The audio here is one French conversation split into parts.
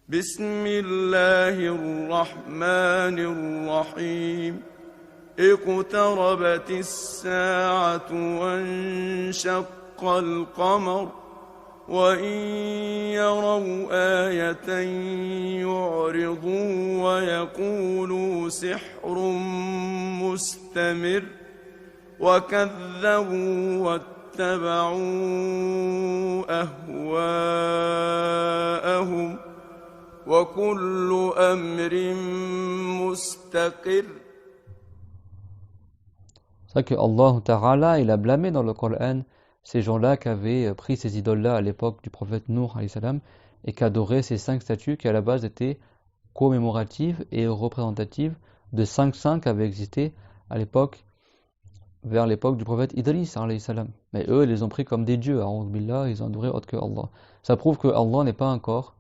بسم الله الرحمن الرحيم اقتربت الساعة وانشق القمر وإن يروا آية يعرضوا ويقولوا سحر مستمر وكذبوا واتبعوا أهواءهم وكل أمر مستقر. C'est vrai que Allah Ta'ala, il a blâmé dans le Coran ces gens-là qui avaient pris ces idoles-là à l'époque du prophète Nuh alayhi salam et qui adoraient ces 5 statues qui à la base étaient commémoratives et représentatives de 5 saints qui avaient existé à l'époque, vers l'époque du prophète Idris alayhi salam. Mais eux, ils les ont pris comme des dieux, a'oudhu billah, ils ont adoré autre que Allah. Ça prouve que Allah n'est pas un corps,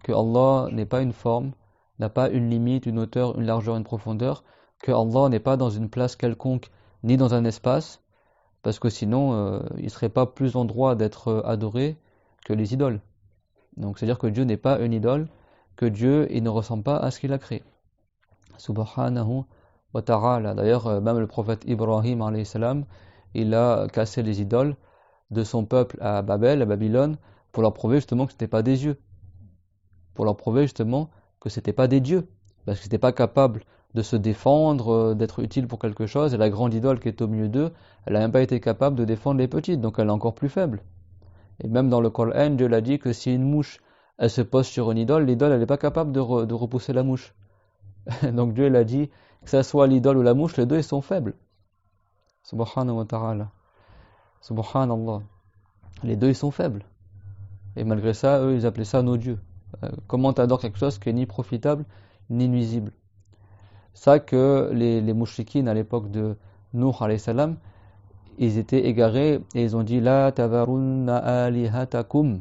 que Allah n'est pas une forme, n'a pas une limite, une hauteur, une largeur, une profondeur, que Allah n'est pas dans une place quelconque, ni dans un espace, parce que sinon, il ne serait pas plus en droit d'être adoré que les idoles. Donc, c'est-à-dire que Dieu n'est pas une idole, que Dieu, il ne ressemble pas à ce qu'il a créé. Subhanahu wa ta'ala. D'ailleurs, même le prophète Ibrahim, alayhi salam, il a cassé les idoles de son peuple à Babel, à Babylone, pour leur prouver justement que ce n'était pas des dieux. Pour leur prouver justement que ce n'était pas des dieux. Parce qu'ils n'étaient pas capables de se défendre, d'être utiles pour quelque chose. Et la grande idole qui est au milieu d'eux, elle n'a même pas été capable de défendre les petites. Donc elle est encore plus faible. Et même dans le Coran, Dieu l'a dit que si une mouche, elle se pose sur une idole, l'idole, elle n'est pas capable de repousser la mouche. Donc Dieu l'a dit, que ce soit l'idole ou la mouche, les deux, ils sont faibles. Subhanahu wa ta'ala. Subhanallah. Les deux, ils sont faibles. Et malgré ça, eux, ils appelaient ça nos dieux. Comment t'adores quelque chose qui est ni profitable, ni nuisible. Ça que les mouchriquines à l'époque de Nuh alayhi salam, ils étaient égarés et ils ont dit La tavarunna alihatakum,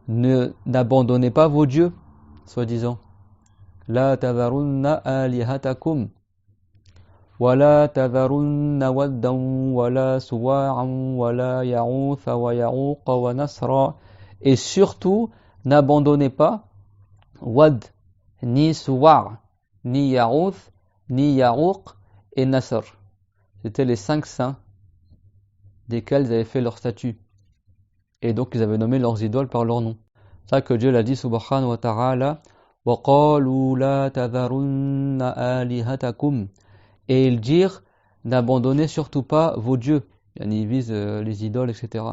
n'abandonnez pas vos dieux, soi-disant. La tavarunna alihatakum, wala tavarunna waddan, wala suwa'an, wala ya'utha, wa ya'uqa, wa nasra. Et surtout, n'abandonnez pas Wad, ni Suwa', ni Ya'uth, ni Ya'uq et Nasr. C'était les 5 saints desquels ils avaient fait leur statut. Et donc ils avaient nommé leurs idoles par leur nom. C'est ça que Dieu l'a dit subhanahu wa ta'ala وَقَالُوا لَا تَذَرُنَّ آلِهَتَكُمْ. Et ils dirent n'abandonnez surtout pas vos dieux. Ils visent les idoles, etc.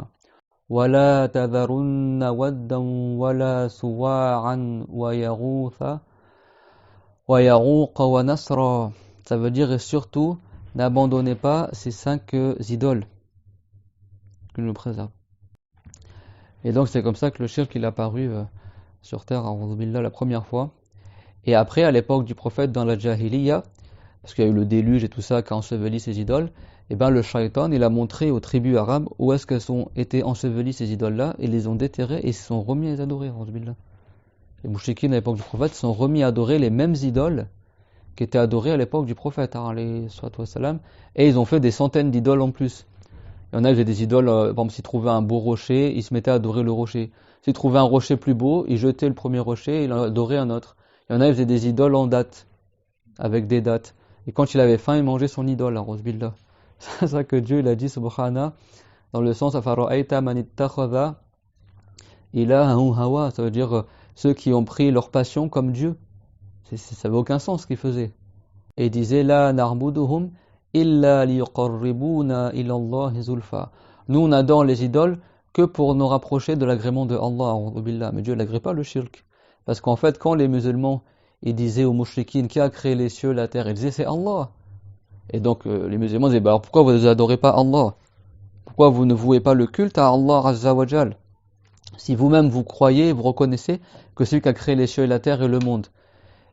وَلَا تَذَرُنَّ وَدًّا وَلَا سُوَاعًا وَيَغُوثَ وَيَغُوقَ وَنَسْرًا. Ça veut dire et surtout n'abandonnez pas ces 5 idoles que nous préserve. Et donc c'est comme ça que le shirk il est apparu sur terre a'udhu billah, la première fois. Et après à l'époque du prophète dans la Jahiliya, parce qu'il y a eu le déluge et tout ça qui a enseveli ces idoles, et ben le shaitan il a montré aux tribus arabes où est-ce qu'elles ont été ensevelies ces idoles là, et les ont déterrées et se sont remis à les adorer a'udhu billah. Les mouchriquines à l'époque du prophète se sont remis à adorer les mêmes idoles qui étaient adorées à l'époque du prophète alayhi salatu wassalam, et ils ont fait des centaines d'idoles en plus. Il y en a qui faisaient des idoles, par exemple s'ils trouvaient un beau rocher, ils se mettaient à adorer le rocher. S'ils trouvaient un rocher plus beau, ils jetaient le premier rocher et ils adoraient un autre. Il y en a qui faisaient des idoles en dates, avec des dates. Et quand il avait faim, il mangeait son idole, a'udhu billah. C'est ça que Dieu il a dit, subhana, dans le sens afara'ayta man ittakhadha ilahahu hawa, ça veut dire ceux qui ont pris leur passion comme Dieu. Ça n'avait aucun sens ce qu'ils faisaient. Et il disait la narbuduhum illa liyuqarribuna ila Allah zulfa. Nous on adore les idoles que pour nous rapprocher de l'agrément de Allah, a'udhu billah. Mais Dieu n'agrée pas le shirk. Parce qu'en fait, quand les musulmans ils disaient aux mouchriquines qui a créé les cieux, la terre, ils disaient c'est Allah. Et donc les musulmans disaient alors pourquoi vous ne adorez pas Allah? Pourquoi vous ne vouez pas le culte à Allah Azza wa Jal? Si vous-même vous croyez, vous reconnaissez que celui qui a créé les cieux et la terre et le monde.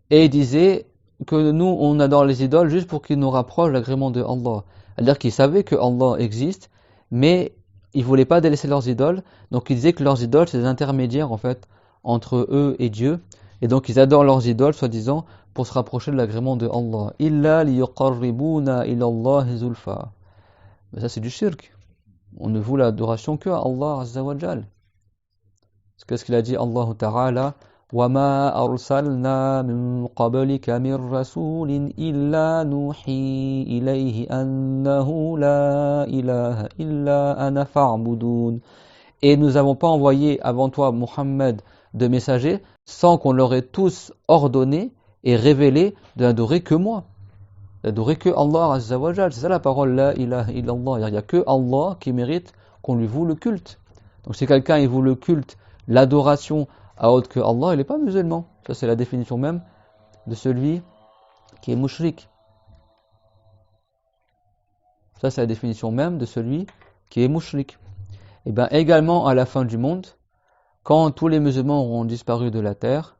Et ils disaient que nous on adore les idoles juste pour qu'ils nous rapprochent de l'agrément de Allah. C'est-à-dire qu'ils savaient que Allah existe, mais ils voulaient pas délaisser leurs idoles, donc ils disaient que leurs idoles c'est des intermédiaires en fait entre eux et Dieu, et donc ils adorent leurs idoles soi-disant pour se rapprocher de l'agrément de Allah. Illa liyuqarribuna ila Allah zulfa. Mais ça c'est du shirk. On ne voue l'adoration que à Allah Azza wa Jal. Qu'est-ce qu'il a dit Allah Ta'ala وَمَا أَرْسَلْنَا مِن قَبْلِكَ مِن رَّسُولٍ إِلَّا نُوحِي إِلَيْهِ أَنَّهُ لَا إِلَهَ إِلَّا أَنَا فَاعْبُدُونِ. Et nous n'avons pas envoyé avant toi, Muhammad, de messagers, sans qu'on leur ait tous ordonné et révélé de n'adorer que moi. D'adorer que Allah Azza wa Jal. C'est ça la parole La ilaha illallah. Il n'y a que Allah qui mérite qu'on lui voue le culte. Donc si quelqu'un il voue le culte, l'adoration à autre que Allah, il n'est pas musulman. Ça c'est la définition même de celui qui est mushrik. Ça c'est la définition même de celui qui est mushrik. Et bien également à la fin du monde, quand tous les musulmans auront disparu de la terre,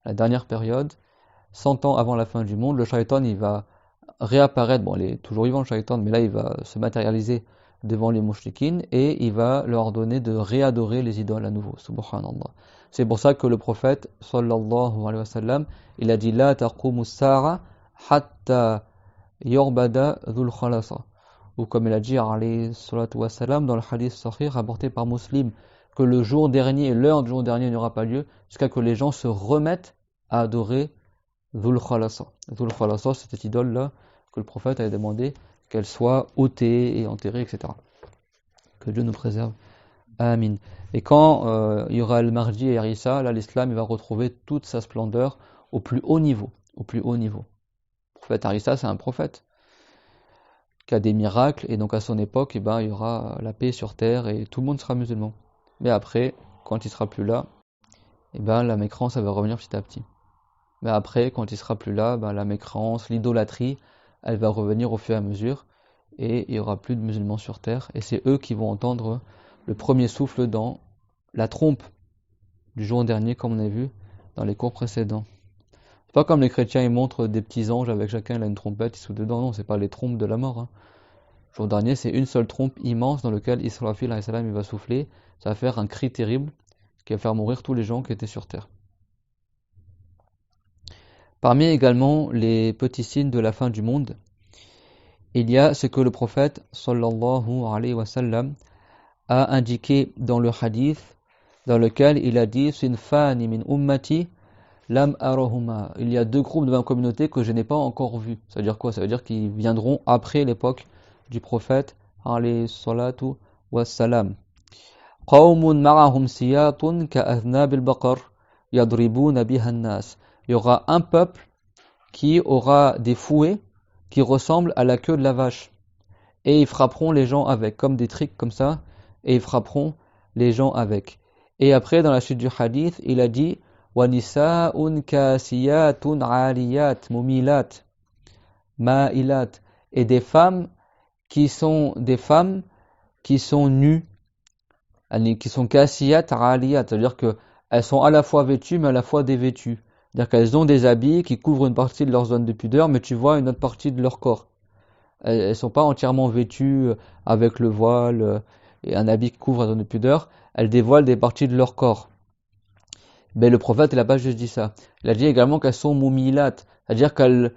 la dernière période, 100 ans avant la fin du monde, le shaitan il va réapparaître, bon il est toujours vivant le shaitan, mais là il va se matérialiser devant les mushrikines et il va leur donner de réadorer les idoles à nouveau, subhanallah. C'est pour ça que le prophète, sallallahu alayhi wa sallam, il a dit La taqumu as-sa'a hatta yurbada dhul khalasa. Ou comme il a dit alayhi salatu wa salam, dans le hadith sahih rapporté par Muslim, que le jour dernier, l'heure du jour dernier n'aura pas lieu jusqu'à que les gens se remettent à adorer Dhul Khalasa. Dhul Khalasa, c'est cette idole-là que le prophète avait demandé qu'elle soit ôtée et enterrée, etc. Que Dieu nous préserve. Amin. Et quand il y aura le Mahdi et Isa, là l'islam il va retrouver toute sa splendeur au plus haut niveau. Au plus haut niveau. Le prophète Isa, c'est un prophète qui a des miracles, et donc à son époque, il y aura la paix sur terre et tout le monde sera musulman. Mais après, quand il sera plus là, la mécrance ça va revenir petit à petit. Mais après, quand il sera plus là, la mécrance, l'idolâtrie, elle va revenir au fur et à mesure, et il y aura plus de musulmans sur terre, et c'est eux qui vont entendre le premier souffle dans la trompe du jour dernier, comme on a vu dans les cours précédents. C'est pas comme les chrétiens, ils montrent des petits anges avec chacun il a une trompette, ils soufflent dedans. Non, c'est pas les trompes de la mort. Le jour dernier, c'est une seule trompe immense dans laquelle Israfil alayhi salam il va souffler. Ça va faire un cri terrible qui va faire mourir tous les gens qui étaient sur terre. Parmi également les petits signes de la fin du monde, il y a ce que le prophète sallallahu alayhi wa sallam a indiqué dans le hadith dans lequel il a dit Sinfani min ummati lam arahuma. Il y a deux groupes de ma communauté que je n'ai pas encore vus. Ça veut dire quoi? Ça veut dire qu'ils viendront après l'époque du prophète alayhi salatu wassalam. Qawmun ma'ahum siyatun ka'athnab al-baqar yadribuna biha an-nas. Il y aura un peuple qui aura des fouets qui ressemblent à la queue de la vache. Et ils frapperont les gens avec, comme des tricks comme ça, et ils frapperont les gens avec. Et après, dans la suite du hadith, il a dit وَنِسَاءٌ كَاسِيَاتٌ عَالِيَاتٌ مُمِيلَاتٌ مَائِلَاتٌ. Et des femmes qui sont nues, qui sont kasiyat, aliyat, c'est-à-dire qu'elles sont à la fois vêtues mais à la fois dévêtues. C'est-à-dire qu'elles ont des habits qui couvrent une partie de leur zone de pudeur, mais tu vois une autre partie de leur corps. Elles ne sont pas entièrement vêtues avec le voile et un habit qui couvre la zone de pudeur, elles dévoilent des parties de leur corps. Mais le prophète, il n'a pas juste dit ça. Il a dit également qu'elles sont mumilat, c'est-à-dire qu'elles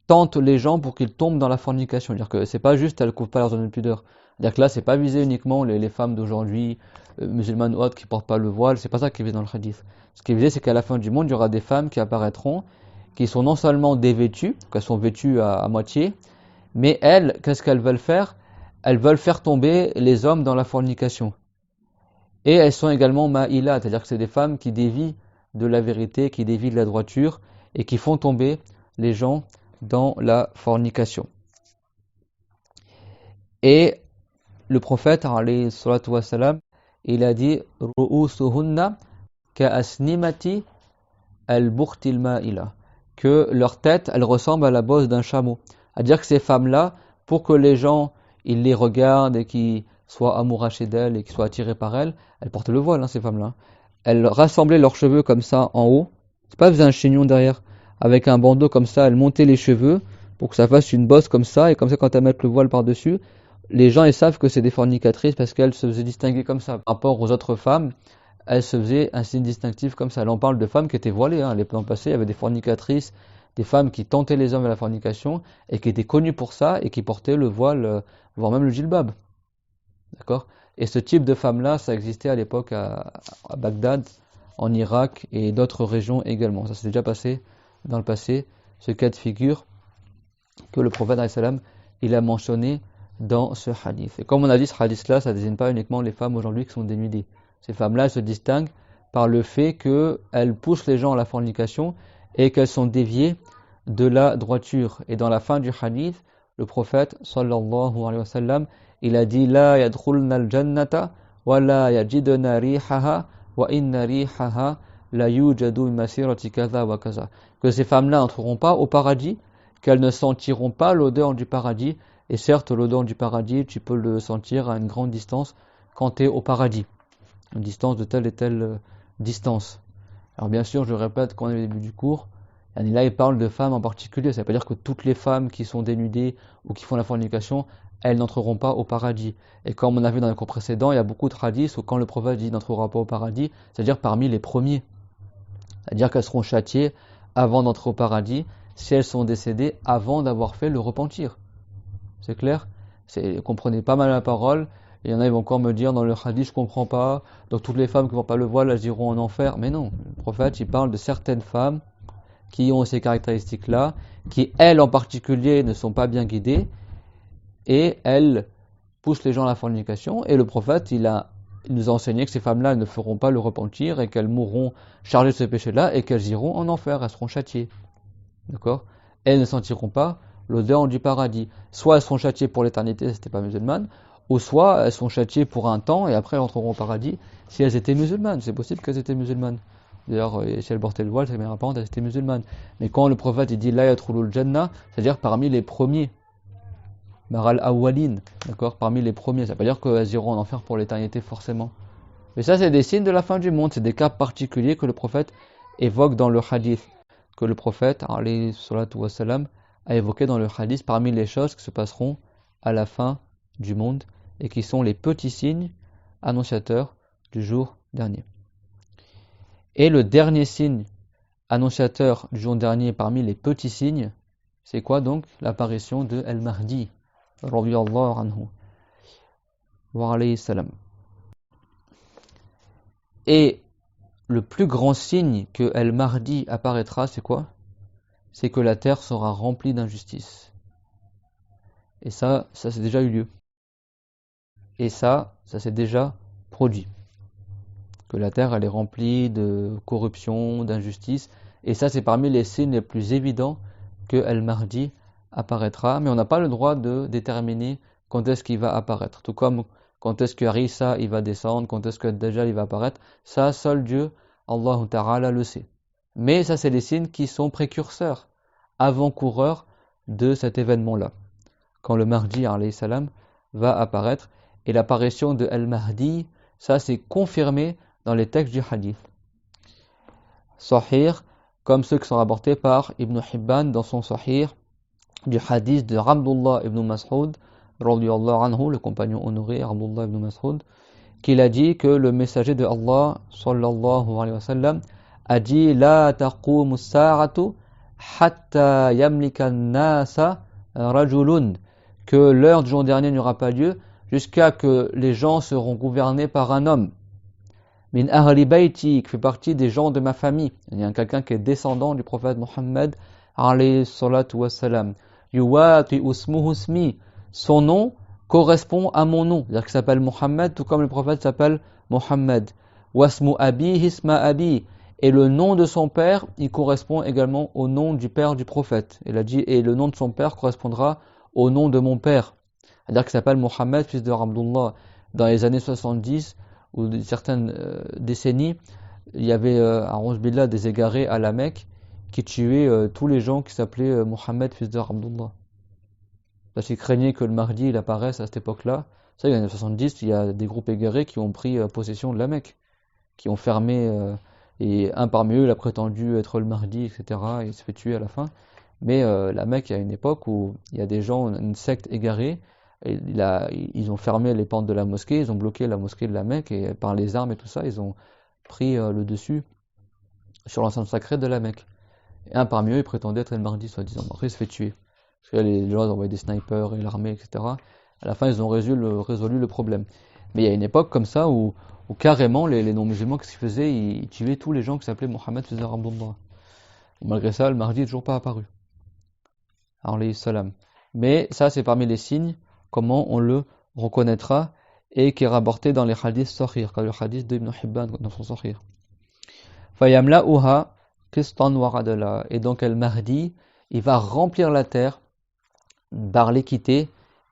tentent les gens pour qu'ils tombent dans la fornication. C'est-à-dire que c'est pas juste, elles ne couvrent pas leur zone de pudeur. C'est-à-dire que là, c'est pas visé uniquement les femmes d'aujourd'hui, musulmanes ou autres qui portent pas le voile, c'est pas ça qui est visé dans le hadith. Ce qui est visé, c'est qu'à la fin du monde, il y aura des femmes qui apparaîtront, qui sont non seulement dévêtues, qu'elles sont vêtues à moitié, mais elles, qu'est-ce qu'elles veulent faire? Elles veulent faire tomber les hommes dans la fornication. Et elles sont également ma'ilat, c'est-à-dire que c'est des femmes qui dévient de la vérité, qui dévient de la droiture, et qui font tomber les gens dans la fornication. Et le prophète, alayhi salatu wassalam, il a dit ru'usuhunna ka'asnimati al-bukhtil ma'ila, que leur tête, elle ressemble à la bosse d'un chameau. C'est-à-dire que ces femmes-là, pour que les gens ils les regardent et qu'ils soient amourachés d'elles et qu'ils soient attirés par elles portent le voile, ces femmes-là. Elles rassemblaient leurs cheveux comme ça en haut, c'est pas un chignon derrière, avec un bandeau comme ça, elles montaient les cheveux pour que ça fasse une bosse comme ça, et comme ça quand elles mettent le voile par-dessus, les gens ils savent que c'est des fornicatrices parce qu'elles se faisaient distinguer comme ça. Par rapport aux autres femmes, elles se faisaient un signe distinctif comme ça. Là on parle de femmes qui étaient voilées, les temps passés, il y avait des fornicatrices, des femmes qui tentaient les hommes à la fornication et qui étaient connues pour ça et qui portaient le voile, voire même le djilbab. D'accord? Et ce type de femmes-là, ça existait à l'époque à Bagdad, en Irak et d'autres régions également. Ça s'est déjà passé dans le passé, ce cas de figure que le prophète alayhi salam, il a mentionné dans ce hadith. Et comme on a dit, ce hadith-là, ça ne désigne pas uniquement les femmes aujourd'hui qui sont dénudées. Ces femmes-là, elles se distinguent par le fait qu'elles poussent les gens à la fornication et qu'elles sont déviées de la droiture. Et dans la fin du hadith, le prophète, sallallahu alayhi wa sallam, il a dit « La yadkhulna al-jannata wa la yajidna rihaha wa inna rihaha la yujadu min masirati kaza wa kaza » que ces femmes-là n'entreront pas au paradis, qu'elles ne sentiront pas l'odeur du paradis. Et certes, l'odeur du paradis, tu peux le sentir à une grande distance quand tu es au paradis. Une distance de telle et telle distance. Alors bien sûr, je répète, quand on est au début du cours, là il parle de femmes en particulier. Ça ne veut pas dire que toutes les femmes qui sont dénudées ou qui font la fornication, elles n'entreront pas au paradis. Et comme on a vu dans les cours précédents, il y a beaucoup de hadiths où quand le prophète dit n'entrera pas au paradis, c'est-à-dire parmi les premiers. C'est-à-dire qu'elles seront châtiées avant d'entrer au paradis si elles sont décédées avant d'avoir fait le repentir. C'est clair? Comprenez pas mal la parole. Il y en a, ils vont encore me dire dans le hadith, je comprends pas. Donc toutes les femmes qui vont pas le voile, elles iront en enfer. Mais non, le prophète, il parle de certaines femmes qui ont ces caractéristiques-là, qui elles en particulier ne sont pas bien guidées et elles poussent les gens à la fornication. Et le prophète, il nous a enseigné que ces femmes-là ne feront pas le repentir et qu'elles mourront chargées de ce péché-là et qu'elles iront en enfer, elles seront châtiées. D'accord? Elles ne sentiront pas l'odeur du paradis. Soit elles seront châtiées pour l'éternité si elles n'étaient pas musulmanes, ou soit elles sont châtiées pour un temps et après elles entreront au paradis si elles étaient musulmanes. C'est possible qu'elles étaient musulmanes. D'ailleurs, si elles portaient le voile, c'est bien apparent, elles étaient musulmanes. Mais quand le prophète il dit la yadkhulul jannah, c'est-à-dire parmi les premiers, maral awwalin, d'accord, parmi les premiers, ça ne veut pas dire qu'elles iront en enfer pour l'éternité forcément. Mais ça, c'est des signes de la fin du monde, c'est des cas particuliers que le prophète évoque dans le hadith, que le prophète, alayhi salatu wassalam, a évoqué dans le hadith parmi les choses qui se passeront à la fin du monde et qui sont les petits signes annonciateurs du jour dernier. Et le dernier signe annonciateur du jour dernier parmi les petits signes, c'est quoi donc? L'apparition de Al-Mahdi, radiyallahu anhu, wa alayhi salam. Et le plus grand signe que Al-Mahdi apparaîtra, c'est quoi? C'est que la terre sera remplie d'injustice. Et ça s'est déjà eu lieu. Et ça s'est déjà produit. Que la terre, elle est remplie de corruption, d'injustice. Et ça, c'est parmi les signes les plus évidents que Al-Mahdi apparaîtra. Mais on n'a pas le droit de déterminer quand est-ce qu'il va apparaître. Tout comme quand est-ce que Isa il va descendre, quand est-ce que Dajjal il va apparaître. Ça, seul Dieu, Allah Ta'ala, le sait. Mais ça, c'est les signes qui sont précurseurs, avant-coureurs de cet événement-là. Quand le Mahdi, alayhi salam, va apparaître. Et l'apparition de Al-Mahdi, ça c'est confirmé dans les textes du hadith. Sahih, comme ceux qui sont rapportés par Ibn Hibban dans son Sahih, du hadith de Abdullah ibn Mas'ud, radiyallahu anhu, le compagnon honoré Abdullah ibn Mas'ud, qu'il a dit que le messager de Allah, sallallahu alayhi wa sallam, a dit « La taqumu sa'atu hatta yamlika an-nasa rajulun » que l'heure du jour dernier n'aura pas lieu jusqu'à que les gens seront gouvernés par un homme. Min ahli bayti, qui fait partie des gens de ma famille. Il y a quelqu'un qui est descendant du prophète Mohammed, alayhi salatu wassalam. Yuwati usmuhu ismi. Son nom correspond à mon nom. C'est-à-dire qu'il s'appelle Mohammed, tout comme le prophète s'appelle Mohammed. Wasmu abi isma abi. Et le nom de son père, il correspond également au nom du père du prophète. Il a dit, et le nom de son père correspondra au nom de mon père. C'est-à-dire qu'il s'appelle Mohammed, fils de Abdullah. Dans les années 70, ou certaines décennies, il y avait à A'ouz Billah des égarés à la Mecque qui tuaient tous les gens qui s'appelaient Mohammed, fils de Abdullah. Parce qu'ils craignaient que le Mahdi il apparaisse à cette époque-là. Ça, dans les années 70, il y a des groupes égarés qui ont pris possession de la Mecque, qui ont fermé, et un parmi eux, il a prétendu être le Mahdi, etc. Et il se fait tuer à la fin. Mais la Mecque, il y a une époque où il y a des gens, une secte égarée, et ils ont fermé les pentes de la mosquée, ils ont bloqué la mosquée de la Mecque, et par les armes et tout ça, ils ont pris le dessus sur l'enceinte sacrée de la Mecque. Et un parmi eux, il prétendait être le Mahdi, soi-disant. Après, il se fait tuer. Parce que les gens ont envoyé des snipers et l'armée, etc. À la fin, ils ont résolu le problème. Mais il y a une époque comme ça où Ou carrément, les non-musulmans, qu'est-ce qu'ils faisaient? Ils tuaient tous les gens qui s'appelaient Mohammed fils de Abdullah. Malgré ça, le Mahdi est toujours pas apparu. Alayhi salam. Mais ça, c'est parmi les signes, comment on le reconnaîtra, et qui est rapporté dans les hadiths sahih, comme le hadith d'Ibn Hibban dans son sahih. Fayamla'uha qistan wa adla. Et donc, el Mahdi, il va remplir la terre par l'équité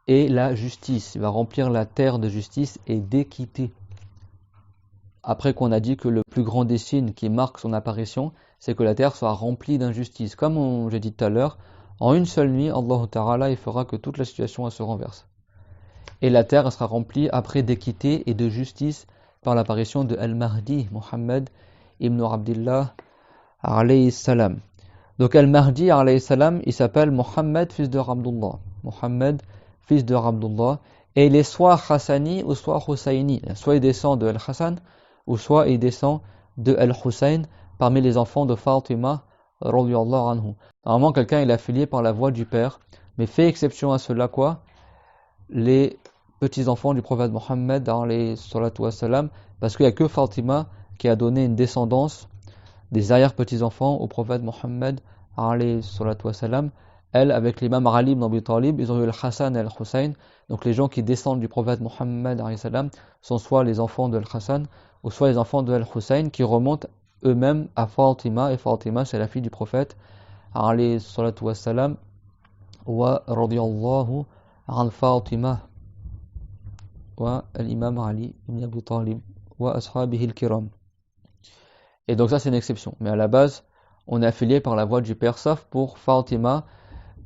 et la justice. Il va remplir la terre de justice et d'équité. Après qu'on a dit que le plus grand des signes qui marque son apparition, c'est que la terre soit remplie d'injustice. Comme j'ai dit tout à l'heure, en une seule nuit, Allah Ta'ala, il fera que toute la situation se renverse. Et la terre sera remplie après d'équité et de justice par l'apparition de Al-Mahdi, Muhammad ibn Abdillah, alayhi salam. Donc Al-Mahdi, alayhi salam, il s'appelle Muhammad, fils de Abdullah. Muhammad, fils de Abdullah. Et il est soit Hassani ou soit Husayni. Soit il descend de Al-Hassan, ou soit il descend de Al-Hussein, parmi les enfants de Fatima, radiyallahu anhu. Normalement, quelqu'un est affilié par la voie du père, mais fait exception à cela quoi? Les petits-enfants du prophète Mohammed, alayhi salatu wassalam, parce qu'il n'y a que Fatima qui a donné une descendance des arrière-petits-enfants au prophète Mohammed, alayhi salatu wassalam. Elle, avec l'imam Ali ibn Abi Talib, ils ont eu Al-Hassan et Al-Hussein. Donc les gens qui descendent du prophète Mohammed, alayhi salam, sont soit les enfants de Al-Hassan, ou soit les enfants de Al-Hussein, qui remontent eux-mêmes à Fatima, et Fatima c'est la fille du prophète, alayhi salatu wassalam, wa radiyallahu an Fatima, wa al-imam Ali ibn Abi Talib, wa ashabihi al-kiram. Et donc ça c'est une exception. Mais à la base, on est affilié par la voie du père, sauf pour Fatima.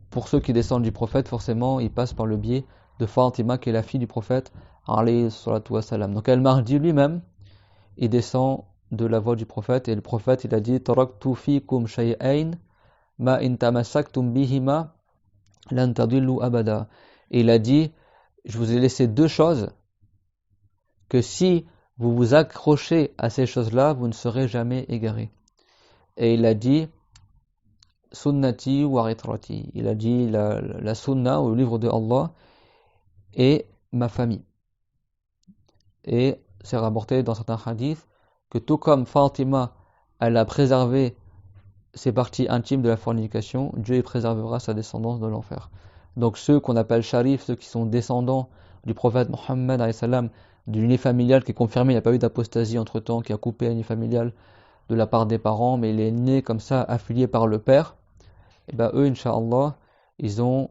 Pour ceux qui descendent du prophète, forcément, ils passent par le biais de Fatima, qui est la fille du prophète, alayhi salatu wassalam. Donc Al-Mahdi lui-même, il descend de la voie du prophète, et le prophète, il a dit « Taraktu fikum shay'ain, ma in tamassaktum bihima, lan tadillu abada » Et il a dit « Je vous ai laissé deux choses, que si vous vous accrochez à ces choses-là, vous ne serez jamais égarés. » Et il a dit « Sunnati wa ritrati » Il a dit la sunna, ou le livre de Allah, et ma famille. Et c'est rapporté dans certains hadiths que tout comme Fatima, elle a préservé ses parties intimes de la fornication, Dieu y préservera sa descendance de l'enfer. Donc ceux qu'on appelle sharif, ceux qui sont descendants du prophète Mohammed, d'une lignée familiale qui est confirmée, il n'y a pas eu d'apostasie entre temps qui a coupé la lignée familiale de la part des parents, mais il est né comme ça, affilié par le père, et bien eux, Inch'Allah, ils ont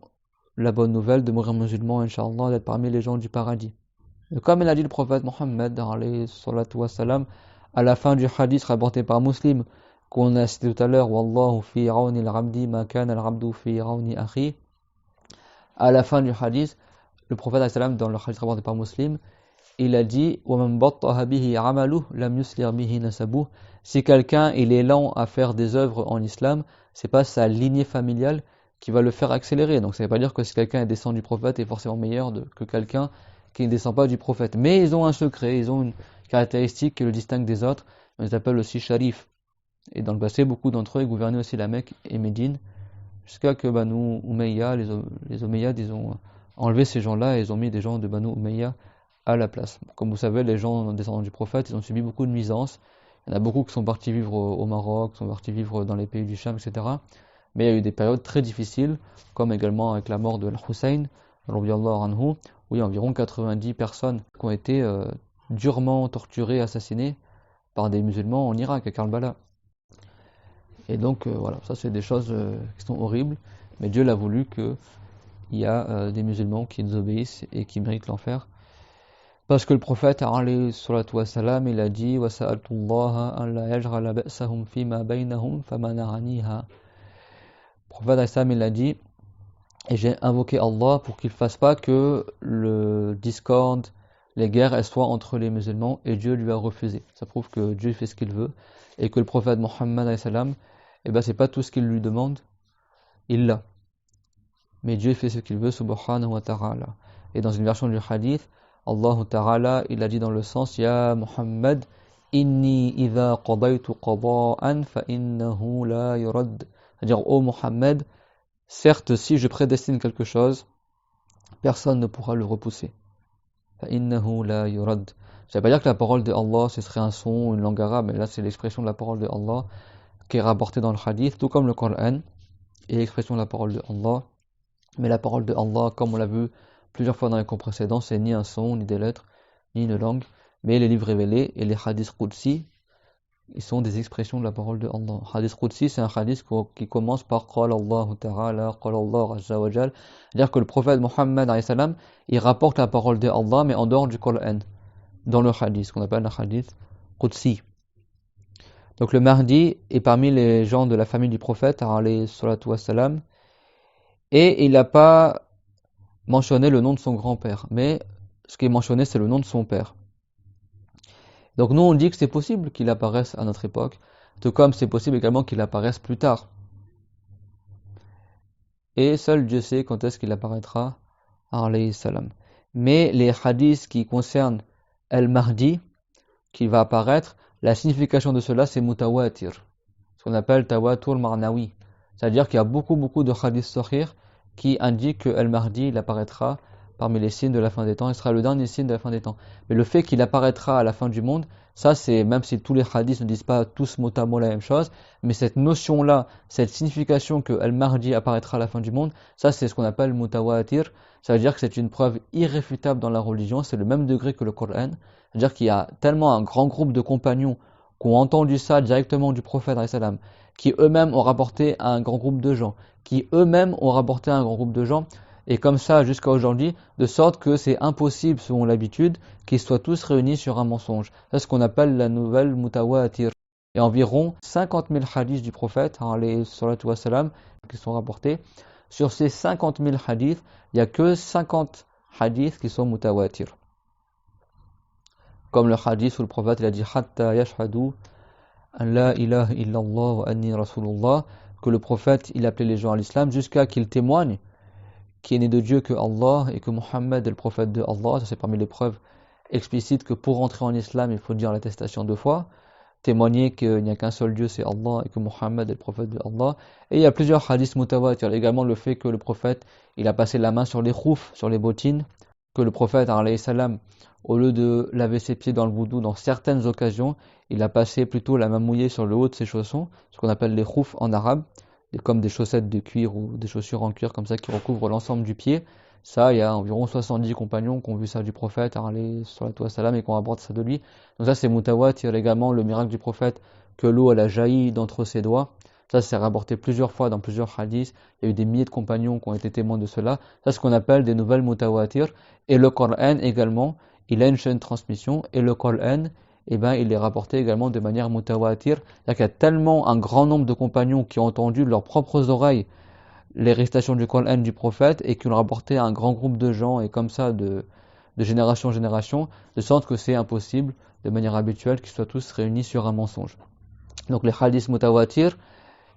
la bonne nouvelle de mourir musulmans, Inch'Allah, d'être parmi les gens du paradis. Et comme il a dit le prophète Mohammed, alayhi salatu wassalam, à la fin du hadith rapporté par Muslim, qu'on a cité tout à l'heure, Wallahu fi awni al-abdi ma kana al-abdu fi awni akhi. À la fin du hadith, le prophète alayhi salam, dans le hadith rapporté par Muslim, il a dit wa man battaha bihi amaluhu lam yuslir bihi nasabuhu. Si quelqu'un il est lent à faire des œuvres en islam, c'est pas sa lignée familiale qui va le faire accélérer. Donc ça veut pas dire que si quelqu'un est descend du prophète est forcément meilleur que quelqu'un qui ne descend pas du prophète. Mais ils ont un secret, ils ont une caractéristique qui le distingue des autres. On les appelle aussi sharif. Et dans le passé, beaucoup d'entre eux gouvernaient aussi la Mecque et Médine, jusqu'à que Banu Umayya, les Omeyyades, ils ont enlevé ces gens-là et ils ont mis des gens de Banu Umayya à la place. Comme vous savez, les gens descendants du prophète, ils ont subi beaucoup de nuisances. Il y en a beaucoup qui sont partis vivre au Maroc, qui sont partis vivre dans les pays du Cham, etc. Mais il y a eu des périodes très difficiles, comme également avec la mort de Al-Hussein, radiyallahu anhu, où il y a environ 90 personnes qui ont été durement torturées, assassinées par des musulmans en Irak, à Karbala. Et donc voilà, ça c'est des choses qui sont horribles, mais Dieu l'a voulu qu'il y a des musulmans qui nous obéissent et qui méritent l'enfer. Parce que le prophète, alayhi salatu wassalam, il a dit wa sa'altullaha an la yaj'ala ba'sahum fima baynahum famana'aniha. Le prophète alayhi salam, il a dit, et j'ai invoqué Allah pour qu'il ne fasse pas que le discorde, les guerres, elles soient entre les musulmans, et Dieu lui a refusé. Ça prouve que Dieu fait ce qu'il veut, et que le prophète Mohammed alayhi salam, eh ben c'est pas tout ce qu'il lui demande, il l'a. Mais Dieu fait ce qu'il veut, subhanahu wa ta'ala. Et dans une version du hadith, Allah ta'ala, il a dit dans le sens, Ya Muhammad, inni idha qadaytu qada'an fa innahu la yurad. C'est-à-dire, ô Muhammad, certes, si je prédestine quelque chose, personne ne pourra le repousser. Fa innahu la yurad. Ça veut pas dire que la parole de Allah, ce serait un son, une langue arabe, mais là, c'est l'expression de la parole de Allah qui est rapportée dans le hadith, tout comme le Coran est l'expression de la parole de Allah. Mais la parole de Allah, comme on l'a vu plusieurs fois dans les cours précédents, c'est ni un son, ni des lettres, ni une langue, mais les livres révélés et les hadiths Qudsi, ils sont des expressions de la parole de Allah. Hadith Qudsi, c'est un hadith qui commence par Qala Allahu Ta'ala, Qala Allah Azza wa Jal. C'est-à-dire que le prophète Mohammed, il rapporte la parole de Allah, mais en dehors du Coran, dans le hadith, qu'on appelle le hadith Qudsi. Donc le Mahdi est parmi les gens de la famille du prophète, alayhi salatu wassalam, et il n'a pas mentionné le nom de son grand-père, mais ce qui est mentionné, c'est le nom de son père. Donc nous, on dit que c'est possible qu'il apparaisse à notre époque, tout comme c'est possible également qu'il apparaisse plus tard. Et seul Dieu sait quand est-ce qu'il apparaîtra, alayhi salam. Mais les hadiths qui concernent El-Mahdi, qui va apparaître, la signification de cela, c'est mutawatir, ce qu'on appelle tawatur marnawi. C'est-à-dire qu'il y a beaucoup de hadiths sahih qui indiquent que El-Mahdi, il apparaîtra parmi les signes de la fin des temps, il sera le dernier signe de la fin des temps. Mais le fait qu'il apparaîtra à la fin du monde, ça c'est, même si tous les hadiths ne disent pas tous mot à mot la même chose, mais cette notion-là, cette signification que El-Mahdi apparaîtra à la fin du monde, ça c'est ce qu'on appelle mutawatir. Ça veut dire que c'est une preuve irréfutable dans la religion, c'est le même degré que le Coran. C'est-à-dire qu'il y a tellement un grand groupe de compagnons qui ont entendu ça directement du prophète, qui eux-mêmes ont rapporté à un grand groupe de gens, qui eux-mêmes ont rapporté à un grand groupe de gens, et comme ça jusqu'à aujourd'hui, de sorte que c'est impossible, selon l'habitude, qu'ils soient tous réunis sur un mensonge. C'est ce qu'on appelle la nouvelle mutawatir. Et environ 50 000 hadiths du prophète, alayhi salatu wassalam, qui sont rapportés. Sur ces 50 000 hadiths, il n'y a que 50 hadiths qui sont mutawatir. Comme le hadith où le prophète il a dit hatta yashhadu an la ilaha illallah wa anni rasulullah, que le prophète il appelait les gens à l'islam jusqu'à qu'ils témoignent qu'il n'est de Dieu que Allah et que Muhammad est le prophète de Allah. Ça c'est parmi les preuves explicites que pour rentrer en islam il faut dire l'attestation 2 fois, témoigner qu'il n'y a qu'un seul Dieu c'est Allah et que Muhammad est le prophète de Allah. Et il y a plusieurs hadiths mutawatir, également le fait que le prophète il a passé la main sur les khouf, sur les bottines, que le prophète alayhi salam, au lieu de laver ses pieds dans le wudu, dans certaines occasions, il a passé plutôt la main mouillée sur le haut de ses chaussons, ce qu'on appelle les khouf en arabe, comme des chaussettes de cuir ou des chaussures en cuir comme ça qui recouvrent l'ensemble du pied. Ça, il y a environ 70 compagnons qui ont vu ça du prophète, alayhi salatu wassalam, et qui ont rapporté ça de lui. Donc ça, c'est mutawatir également, le miracle du prophète, que l'eau elle a jailli d'entre ses doigts. Ça, c'est rapporté plusieurs fois dans plusieurs hadiths. Il y a eu des milliers de compagnons qui ont été témoins de cela. Ça, c'est ce qu'on appelle des nouvelles mutawatir. Et le Coran également, il a une chaîne de transmission. Et le Coran, il est rapporté également de manière mutawatir. C'est-à-dire qu'il y a tellement un grand nombre de compagnons qui ont entendu de leurs propres oreilles les récitations du Coran du prophète et qui l'ont rapporté à un grand groupe de gens et comme ça de génération en génération, de sorte que c'est impossible de manière habituelle qu'ils soient tous réunis sur un mensonge. Donc les hadiths mutawatir,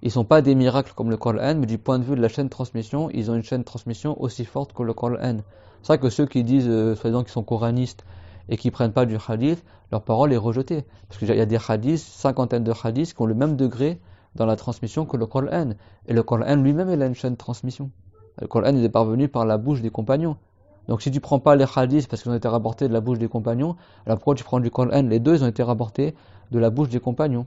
ils sont pas des miracles comme le Coran, mais du point de vue de la chaîne de transmission, ils ont une chaîne de transmission aussi forte que le Coran. C'est vrai que ceux qui disent, soi-disant qu'ils sont coranistes et qui prennent pas du hadith, leur parole est rejetée. Parce qu'il y a des hadiths, cinquantaine de hadiths qui ont le même degré dans la transmission que le Coran. Et le Coran lui-même, il a une chaîne de transmission. Le Coran, il est parvenu par la bouche des compagnons. Donc si tu prends pas les hadiths parce qu'ils ont été rapportés de la bouche des compagnons, alors pourquoi tu prends du Coran? Les deux, ils ont été rapportés de la bouche des compagnons.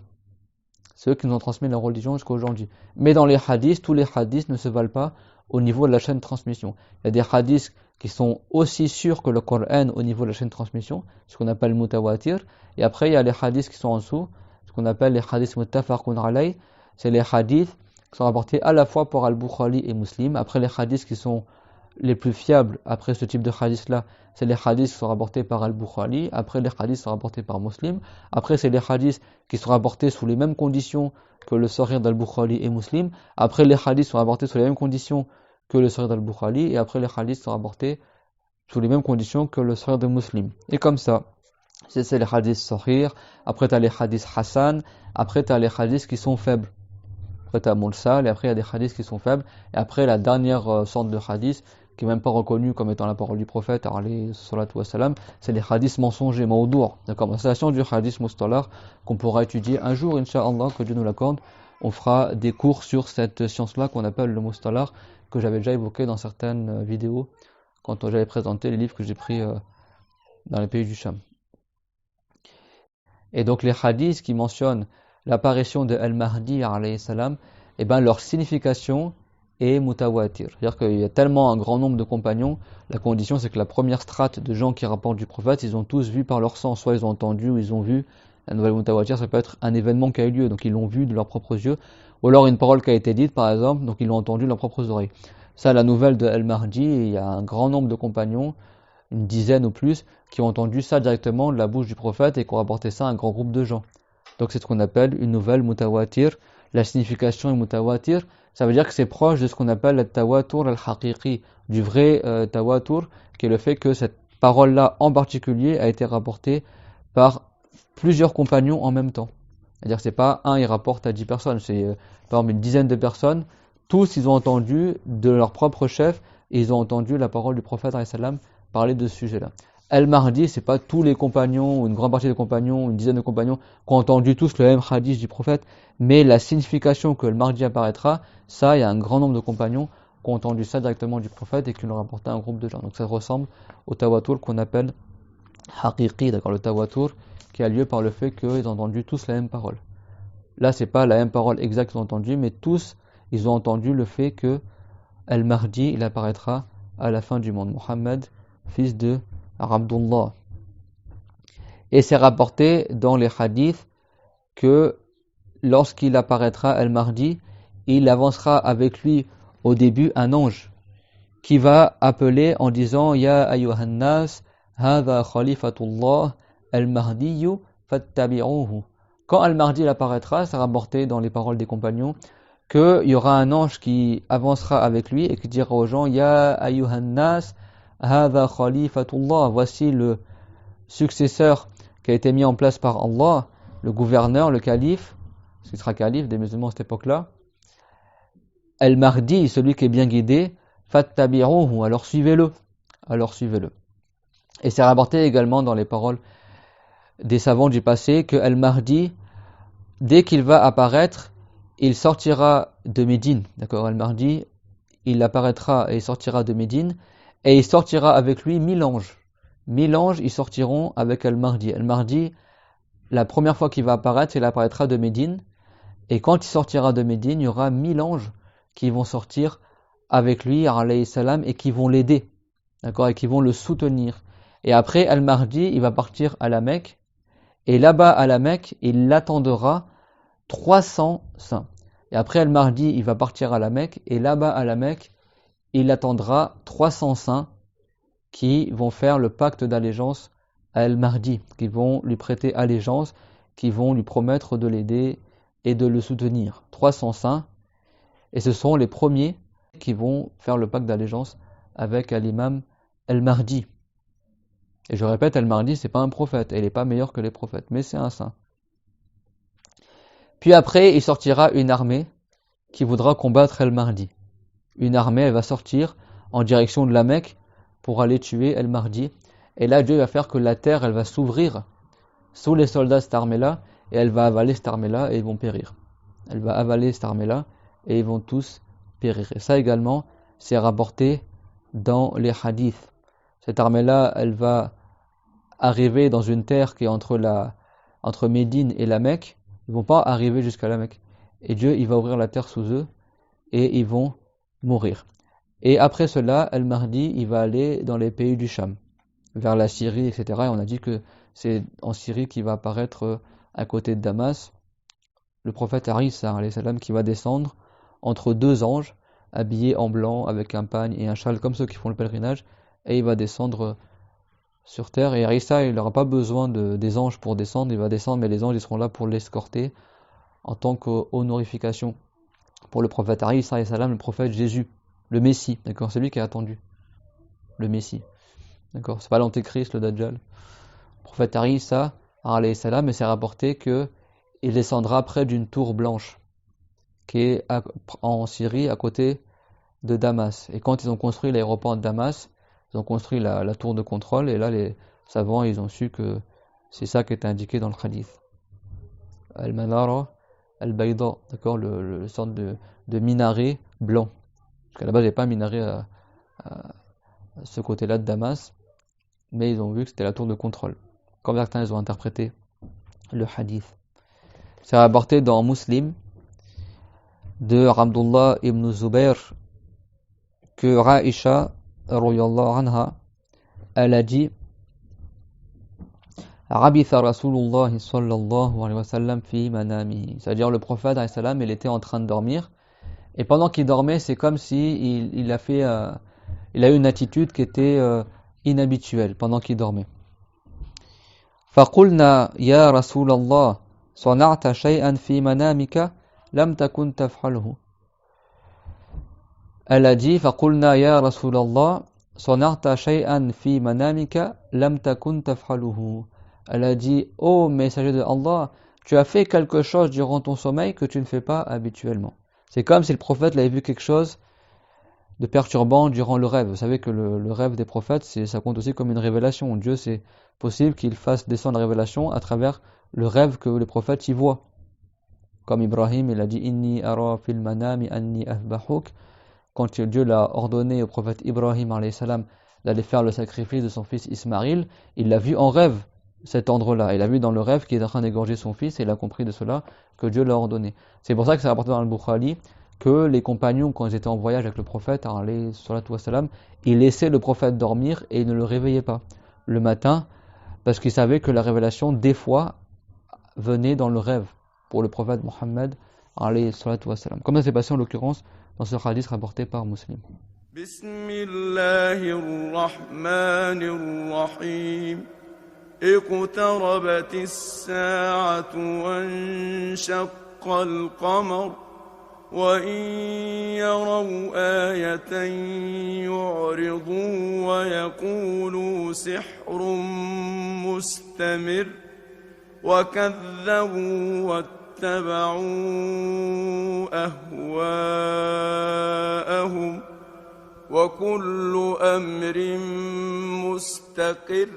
C'est eux qui nous ont transmis la religion jusqu'à aujourd'hui. Mais dans les hadiths, tous les hadiths ne se valent pas au niveau de la chaîne de transmission. Il y a des hadiths qui sont aussi sûrs que le Coran au niveau de la chaîne de transmission, ce qu'on appelle mutawatir. Et après, il y a les hadiths qui sont en dessous, ce qu'on appelle les hadiths muttafaqun alayh. C'est les hadiths qui sont rapportés à la fois par Al-Bukhari et Muslim. Après, les hadiths qui sont les plus fiables après ce type de hadith-là, c'est les hadiths qui sont rapportés par Al-Bukhari. Après, les hadiths sont rapportés par Muslim. Après, c'est les hadiths qui sont rapportés sous les mêmes conditions que le Sahih d'Al-Bukhari et Muslim. Après, les hadiths sont rapportés sous les mêmes conditions que le Sahih d'Al-Bukhari. Et après, les hadiths sont rapportés sous les mêmes conditions que le Sahih de Muslim. Et comme ça, c'est les hadiths Sahih. Après, tu as les hadiths Hassan. Après, tu as les hadiths qui sont faibles. Après, tu as Mursal. Et après, il y a des hadiths qui sont faibles. Et après, la dernière sorte de hadith, qui n'est même pas reconnu comme étant la parole du prophète, alayhi salatu wassalam, c'est les hadiths mensongers, mawdour. D'accord, c'est la science du hadith mustalah qu'on pourra étudier un jour, incha'Allah, que Dieu nous l'accorde. On fera des cours sur cette science-là qu'on appelle le mustalah, que j'avais déjà évoqué dans certaines vidéos, quand j'avais présenté les livres que j'ai pris dans les pays du Sham. Et donc les hadiths qui mentionnent l'apparition de Al-Mahdi alayhi salam, eh ben leur signification est mutawatir. C'est-à-dire qu'il y a tellement un grand nombre de compagnons, la condition c'est que la première strate de gens qui rapportent du prophète, ils ont tous vu par leur sens, soit ils ont entendu ou ils ont vu. La nouvelle mutawatir, ça peut être un événement qui a eu lieu, donc ils l'ont vu de leurs propres yeux, ou alors une parole qui a été dite par exemple, donc ils l'ont entendu de leurs propres oreilles. Ça, la nouvelle de Al-Mahdi, il y a un grand nombre de compagnons, une dizaine ou plus, qui ont entendu ça directement de la bouche du prophète et qui ont rapporté ça à un grand groupe de gens. Donc c'est ce qu'on appelle une nouvelle mutawatir. La signification est mutawatir, ça veut dire que c'est proche de ce qu'on appelle le tawatur al-haqiqi, du vrai tawatur, qui est le fait que cette parole-là en particulier a été rapportée par plusieurs compagnons en même temps. C'est-à-dire que c'est pas un, il rapporte à 10 personnes, c'est par exemple une dizaine de personnes, tous ils ont entendu de leur propre chef, et ils ont entendu la parole du prophète alayhi salam parler de ce sujet-là. Al-Mahdi, c'est pas tous les compagnons, ou une grande partie des compagnons, une dizaine de compagnons, qui ont entendu tous le même hadith du prophète, mais la signification que le Mahdi apparaîtra, ça, il y a un grand nombre de compagnons qui ont entendu ça directement du prophète et qui l'ont rapporté à un groupe de gens. Donc ça ressemble au tawatur qu'on appelle haqiqi, d'accord, le tawatur, qui a lieu par le fait qu'ils ont entendu tous la même parole. Là, c'est pas la même parole exacte qu'ils ont entendu, mais tous, ils ont entendu le fait que Al-Mahdi, il apparaîtra à la fin du monde. Mohammed, fils de Abdullah. Et c'est rapporté dans les hadiths que lorsqu'il apparaîtra Al-Mahdi, il avancera avec lui au début un ange qui va appeler en disant Ya ayyuhan nas, hadha khalifatullah, Al-Mahdiyu fattabi'uhu. Quand Al-Mahdi apparaîtra, c'est rapporté dans les paroles des compagnons qu'il y aura un ange qui avancera avec lui et qui dira aux gens Ya ayyuhan nas, hadha khalifatullah, voici le successeur qui a été mis en place par Allah, le gouverneur, le calife, ce qui sera calife des musulmans à cette époque-là. Al-Mahdi, celui qui est bien guidé, fattabi'uhu, alors suivez-le. Alors suivez-le. Et c'est rapporté également dans les paroles des savants du passé que Al-Mahdi, dès qu'il va apparaître, il sortira de Médine. D'accord, Al-Mahdi, il apparaîtra et il sortira de Médine, et il sortira avec lui 1000 anges. 1000 anges, ils sortiront avec Al-Mahdi. Al-Mahdi, la première fois qu'il va apparaître, il apparaîtra de Médine, et quand il sortira de Médine, il y aura 1000 anges qui vont sortir avec lui, alayhi salam, et qui vont l'aider, d'accord, et qui vont le soutenir. Et après, Al-Mahdi, il va partir à la Mecque, et là-bas à la Mecque, il l'attendra 300 saints. Et après Al-Mahdi, il va partir à la Mecque, et là-bas à la Mecque, il attendra 300 saints qui vont faire le pacte d'allégeance à Al-Mahdi, qui vont lui prêter allégeance, qui vont lui promettre de l'aider et de le soutenir. 300 saints, et ce sont les premiers qui vont faire le pacte d'allégeance avec l'imam Al-Mahdi. Et je répète, Al-Mahdi, c'est pas un prophète, et il n'est pas meilleur que les prophètes, mais c'est un saint. Puis après, il sortira une armée qui voudra combattre Al-Mahdi. Une armée, elle va sortir en direction de la Mecque pour aller tuer Al-Mahdi. Et là, Dieu va faire que la terre, elle va s'ouvrir sous les soldats de cette armée-là, et elle va avaler cette armée-là, et ils vont périr. Elle va avaler cette armée-là, et ils vont tous périr. Et ça également, c'est rapporté dans les hadiths. Cette armée-là, elle va arriver dans une terre qui est entre Médine et la Mecque. Ils ne vont pas arriver jusqu'à la Mecque. Et Dieu, il va ouvrir la terre sous eux, et ils vont mourir. Et après cela, Al-Mahdi, il va aller dans les pays du Sham, vers la Syrie, etc. Et on a dit que c'est en Syrie qu'il va apparaître à côté de Damas, le prophète Isa, qui va descendre entre deux anges, habillés en blanc, avec un pagne et un châle, comme ceux qui font le pèlerinage, et il va descendre sur terre. Et Isa, il n'aura pas besoin des anges pour descendre, il va descendre, mais les anges ils seront là pour l'escorter en tant qu'honorification pour le prophète Isa, le prophète Jésus, le Messie, d'accord, c'est lui qui est attendu, le Messie, d'accord, c'est pas l'antéchrist, le Dajjal. Le prophète Isa, mais c'est rapporté que il descendra près d'une tour blanche qui est en Syrie à côté de Damas. Et quand ils ont construit l'aéroport de Damas, ils ont construit la tour de contrôle, et là les savants ils ont su que c'est ça qui était indiqué dans le hadith. Al-Manara Al-Bayda, d'accord, le sorte de minaret blanc. Parce qu'à la base il n'y avait pas un minaret à ce côté-là de Damas, mais ils ont vu que c'était la tour de contrôle. Comme certains ils ont interprété le hadith. C'est rapporté dans Muslim de Abdullah ibn Zubair que Aïcha radhiyallahu anha elle a dit Rabitha Rasulullah sallallahu alayhi wa sallam fi manamihi, c'est-à-dire le prophète alayhi salam, il était en train de dormir et pendant qu'il dormait c'est comme si il a eu une attitude qui était inhabituelle pendant qu'il dormait. فقلنا يا رسول الله صنعت شيئا في منامك لم تكن تفعله. Elle a dit فقلنا يا رسول الله صنعت شيئا في منامك لم تكن تفعله. Elle a dit ô messager de Allah, tu as fait quelque chose durant ton sommeil que tu ne fais pas habituellement. C'est comme si le prophète avait vu quelque chose de perturbant durant le rêve. Vous savez que le rêve des prophètes, ça compte aussi comme une révélation. Dieu, c'est possible qu'il fasse descendre la révélation à travers le rêve que les prophètes y voient. Comme Ibrahim, il a dit Inni ara fil manami anni ahbahuk. Quand Dieu l'a ordonné au prophète Ibrahim alayhi salam d'aller faire le sacrifice de son fils Ismaïl, il l'a vu en rêve, cet ordre-là. Il a vu dans le rêve qu'il est en train d'égorger son fils et il a compris de cela que Dieu l'a ordonné. C'est pour ça que c'est rapporté dans le Bukhari que les compagnons, quand ils étaient en voyage avec le prophète, ils laissaient le prophète dormir et ils ne le réveillaient pas le matin parce qu'ils savaient que la révélation, des fois, venait dans le rêve pour le prophète Mohammed, comme ça s'est passé en l'occurrence dans ce hadith rapporté par Muslim. Bismillahirrahmanirrahim. اقتربت الساعة وانشق القمر وإن يروا آية يعرضوا ويقولوا سحر مستمر وكذبوا واتبعوا أهواءهم وكل أمر مستقر